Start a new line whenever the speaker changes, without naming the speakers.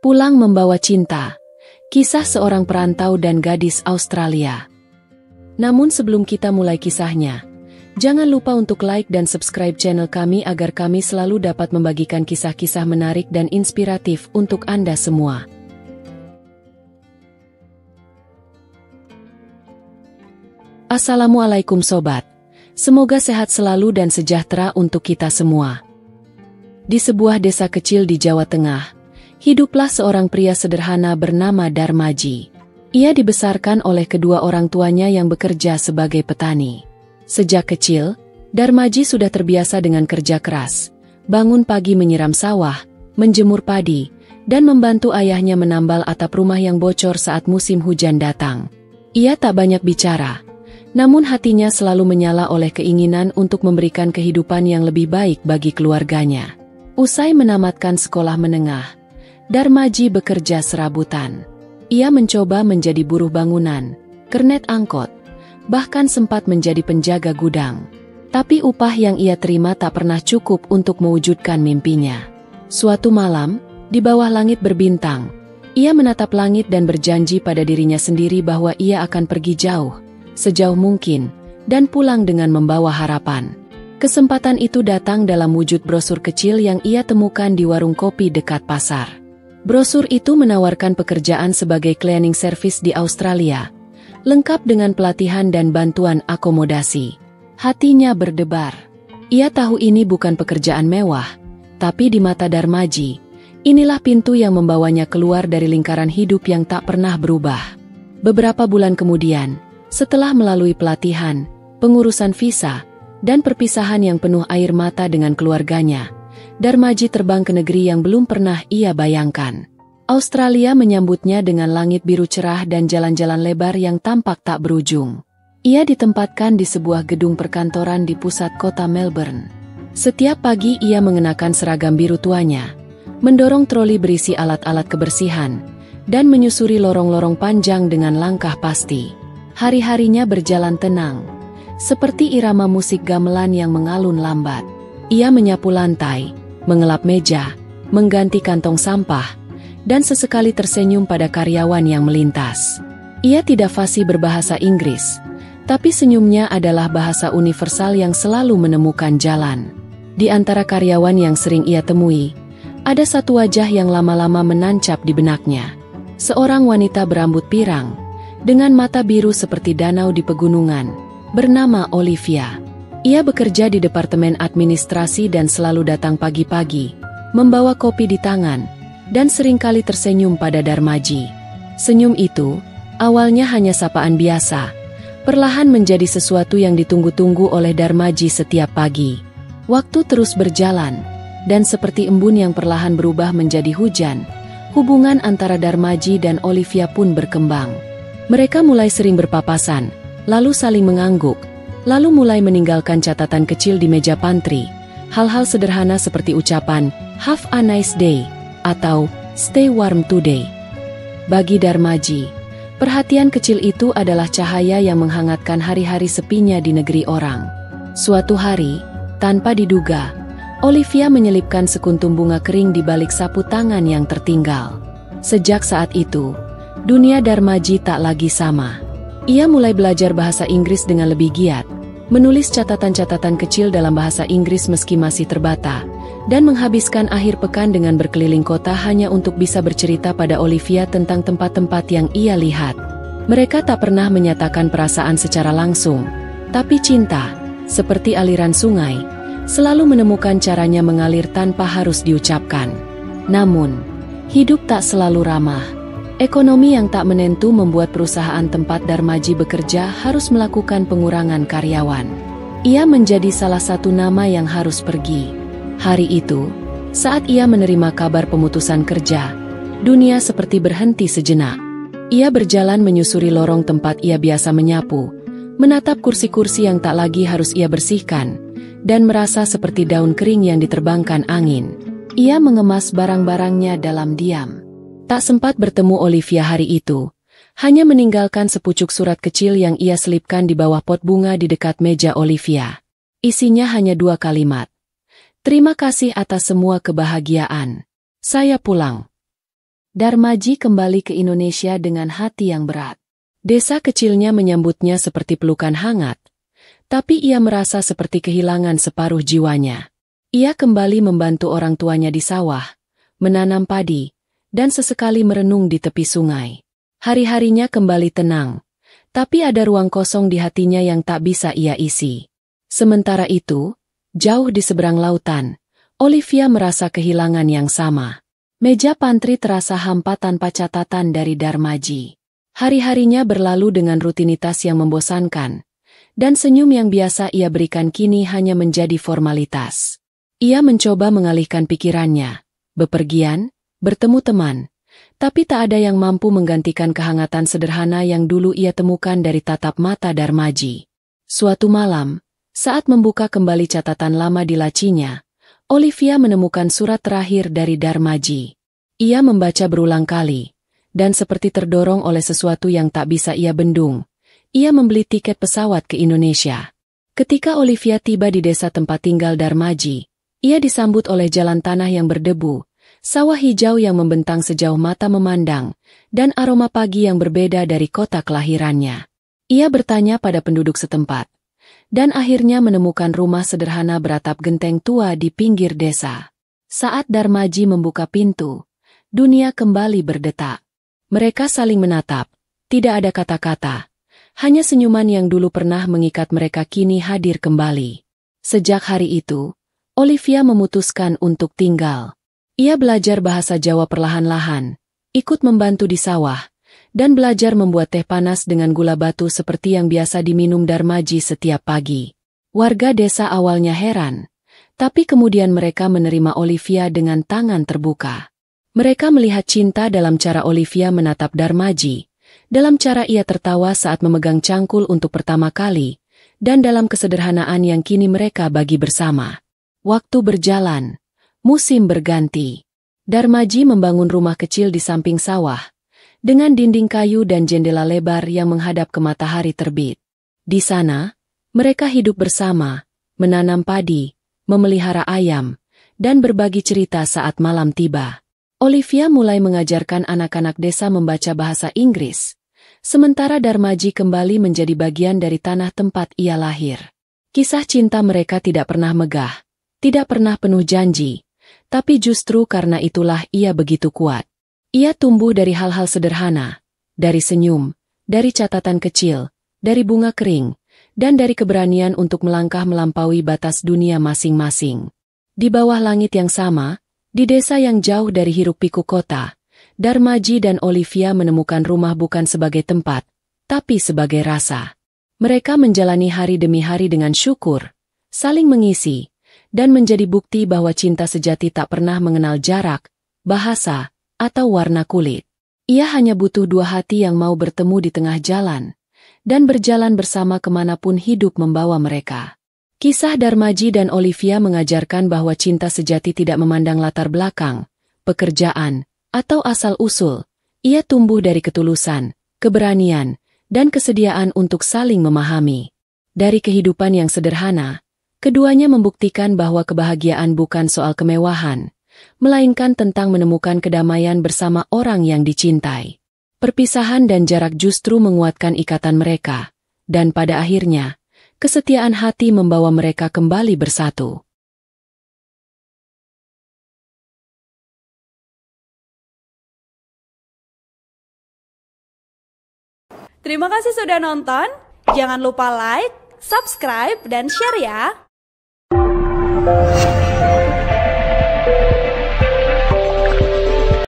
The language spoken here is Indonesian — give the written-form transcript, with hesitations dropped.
Pulang membawa cinta. Kisah seorang perantau dan gadis Australia. Namun sebelum kita mulai kisahnya, jangan lupa untuk like dan subscribe channel kami agar kami selalu dapat membagikan kisah-kisah menarik dan inspiratif untuk Anda semua. Assalamualaikum sobat. Semoga sehat selalu dan sejahtera untuk kita semua. Di sebuah desa kecil di Jawa Tengah, hiduplah seorang pria sederhana bernama Darmaji. Ia dibesarkan oleh kedua orang tuanya yang bekerja sebagai petani. Sejak kecil, Darmaji sudah terbiasa dengan kerja keras, bangun pagi menyiram sawah, menjemur padi, dan membantu ayahnya menambal atap rumah yang bocor saat musim hujan datang. Ia tak banyak bicara, namun hatinya selalu menyala oleh keinginan untuk memberikan kehidupan yang lebih baik bagi keluarganya. Usai menamatkan sekolah menengah, Darmaji bekerja serabutan. Ia mencoba menjadi buruh bangunan, kernet angkot, bahkan sempat menjadi penjaga gudang. Tapi upah yang ia terima tak pernah cukup untuk mewujudkan mimpinya. Suatu malam, di bawah langit berbintang, ia menatap langit dan berjanji pada dirinya sendiri bahwa ia akan pergi jauh, sejauh mungkin, dan pulang dengan membawa harapan. Kesempatan itu datang dalam wujud brosur kecil yang ia temukan di warung kopi dekat pasar. Brosur itu menawarkan pekerjaan sebagai cleaning service di Australia, lengkap dengan pelatihan dan bantuan akomodasi. Hatinya berdebar. Ia tahu ini bukan pekerjaan mewah, tapi di mata Darmaji, inilah pintu yang membawanya keluar dari lingkaran hidup yang tak pernah berubah. Beberapa bulan kemudian, setelah melalui pelatihan, pengurusan visa, dan perpisahan yang penuh air mata dengan keluarganya, Darmaji terbang ke negeri yang belum pernah ia bayangkan. Australia menyambutnya dengan langit biru cerah dan jalan-jalan lebar yang tampak tak berujung. Ia ditempatkan di sebuah gedung perkantoran di pusat kota Melbourne. Setiap pagi ia mengenakan seragam biru tuanya, mendorong troli berisi alat-alat kebersihan, dan menyusuri lorong-lorong panjang dengan langkah pasti. Hari-harinya berjalan tenang, seperti irama musik gamelan yang mengalun lambat. Ia menyapu lantai, mengelap meja, mengganti kantong sampah, dan sesekali tersenyum pada karyawan yang melintas. Ia tidak fasih berbahasa Inggris, tapi senyumnya adalah bahasa universal yang selalu menemukan jalan. Di antara karyawan yang sering ia temui, ada satu wajah yang lama-lama menancap di benaknya. Seorang wanita berambut pirang, dengan mata biru seperti danau di pegunungan, bernama Olivia. Ia bekerja di departemen administrasi dan selalu datang pagi-pagi, membawa kopi di tangan, dan seringkali tersenyum pada Darmaji. Senyum itu, awalnya hanya sapaan biasa, perlahan menjadi sesuatu yang ditunggu-tunggu oleh Darmaji setiap pagi. Waktu terus berjalan, dan seperti embun yang perlahan berubah menjadi hujan, hubungan antara Darmaji dan Olivia pun berkembang. Mereka mulai sering berpapasan, lalu saling mengangguk, lalu mulai meninggalkan catatan kecil di meja pantry, hal-hal sederhana seperti ucapan, "Have a nice day," atau "Stay warm today." Bagi Darmaji, perhatian kecil itu adalah cahaya yang menghangatkan hari-hari sepinya di negeri orang. Suatu hari, tanpa diduga, Olivia menyelipkan sekuntum bunga kering di balik sapu tangan yang tertinggal. Sejak saat itu, dunia Darmaji tak lagi sama. Ia mulai belajar bahasa Inggris dengan lebih giat, menulis catatan-catatan kecil dalam bahasa Inggris meski masih terbata, dan menghabiskan akhir pekan dengan berkeliling kota hanya untuk bisa bercerita pada Olivia tentang tempat-tempat yang ia lihat. Mereka tak pernah menyatakan perasaan secara langsung, tapi cinta, seperti aliran sungai, selalu menemukan caranya mengalir tanpa harus diucapkan. Namun, hidup tak selalu ramah. Ekonomi yang tak menentu membuat perusahaan tempat Darmaji bekerja harus melakukan pengurangan karyawan. Ia menjadi salah satu nama yang harus pergi. Hari itu, saat ia menerima kabar pemutusan kerja, dunia seperti berhenti sejenak. Ia berjalan menyusuri lorong tempat ia biasa menyapu, menatap kursi-kursi yang tak lagi harus ia bersihkan, dan merasa seperti daun kering yang diterbangkan angin. Ia mengemas barang-barangnya dalam diam. Tak sempat bertemu Olivia hari itu, hanya meninggalkan sepucuk surat kecil yang ia selipkan di bawah pot bunga di dekat meja Olivia. Isinya hanya 2 kalimat. "Terima kasih atas semua kebahagiaan. Saya pulang." Darmaji kembali ke Indonesia dengan hati yang berat. Desa kecilnya menyambutnya seperti pelukan hangat, tapi ia merasa seperti kehilangan separuh jiwanya. Ia kembali membantu orang tuanya di sawah, menanam padi, dan sesekali merenung di tepi sungai. Hari-harinya kembali tenang, tapi ada ruang kosong di hatinya yang tak bisa ia isi. Sementara itu, jauh di seberang lautan, Olivia merasa kehilangan yang sama. Meja pantry terasa hampa tanpa catatan dari Darmaji. Hari-harinya berlalu dengan rutinitas yang membosankan, dan senyum yang biasa ia berikan kini hanya menjadi formalitas. Ia mencoba mengalihkan pikirannya, bepergian, bertemu teman, tapi tak ada yang mampu menggantikan kehangatan sederhana yang dulu ia temukan dari tatap mata Darmaji. Suatu malam, saat membuka kembali catatan lama di lacinya, Olivia menemukan surat terakhir dari Darmaji. Ia membaca berulang kali, dan seperti terdorong oleh sesuatu yang tak bisa ia bendung, ia membeli tiket pesawat ke Indonesia. Ketika Olivia tiba di desa tempat tinggal Darmaji, ia disambut oleh jalan tanah yang berdebu, sawah hijau yang membentang sejauh mata memandang, dan aroma pagi yang berbeda dari kota kelahirannya. Ia bertanya pada penduduk setempat, dan akhirnya menemukan rumah sederhana beratap genteng tua di pinggir desa. Saat Darmaji membuka pintu, dunia kembali berdetak. Mereka saling menatap, tidak ada kata-kata, hanya senyuman yang dulu pernah mengikat mereka kini hadir kembali. Sejak hari itu, Olivia memutuskan untuk tinggal. Ia belajar bahasa Jawa perlahan-lahan, ikut membantu di sawah, dan belajar membuat teh panas dengan gula batu seperti yang biasa diminum Darmaji setiap pagi. Warga desa awalnya heran, tapi kemudian mereka menerima Olivia dengan tangan terbuka. Mereka melihat cinta dalam cara Olivia menatap Darmaji, dalam cara ia tertawa saat memegang cangkul untuk pertama kali, dan dalam kesederhanaan yang kini mereka bagi bersama. Waktu berjalan, musim berganti. Darmaji membangun rumah kecil di samping sawah, dengan dinding kayu dan jendela lebar yang menghadap ke matahari terbit. Di sana, mereka hidup bersama, menanam padi, memelihara ayam, dan berbagi cerita saat malam tiba. Olivia mulai mengajarkan anak-anak desa membaca bahasa Inggris, sementara Darmaji kembali menjadi bagian dari tanah tempat ia lahir. Kisah cinta mereka tidak pernah megah, tidak pernah penuh janji, tapi justru karena itulah ia begitu kuat. Ia tumbuh dari hal-hal sederhana, dari senyum, dari catatan kecil, dari bunga kering, dan dari keberanian untuk melangkah melampaui batas dunia masing-masing. Di bawah langit yang sama, di desa yang jauh dari hiruk-pikuk kota, Darmaji dan Olivia menemukan rumah bukan sebagai tempat, tapi sebagai rasa. Mereka menjalani hari demi hari dengan syukur, saling mengisi, dan menjadi bukti bahwa cinta sejati tak pernah mengenal jarak, bahasa, atau warna kulit. Ia hanya butuh dua hati yang mau bertemu di tengah jalan, dan berjalan bersama kemanapun hidup membawa mereka. Kisah Darmaji dan Olivia mengajarkan bahwa cinta sejati tidak memandang latar belakang, pekerjaan, atau asal-usul. Ia tumbuh dari ketulusan, keberanian, dan kesediaan untuk saling memahami. Dari kehidupan yang sederhana, keduanya membuktikan bahwa kebahagiaan bukan soal kemewahan, melainkan tentang menemukan kedamaian bersama orang yang dicintai. Perpisahan dan jarak justru menguatkan ikatan mereka, dan pada akhirnya, kesetiaan hati membawa mereka kembali bersatu.
Terima kasih sudah nonton, jangan lupa like, subscribe, dan share ya!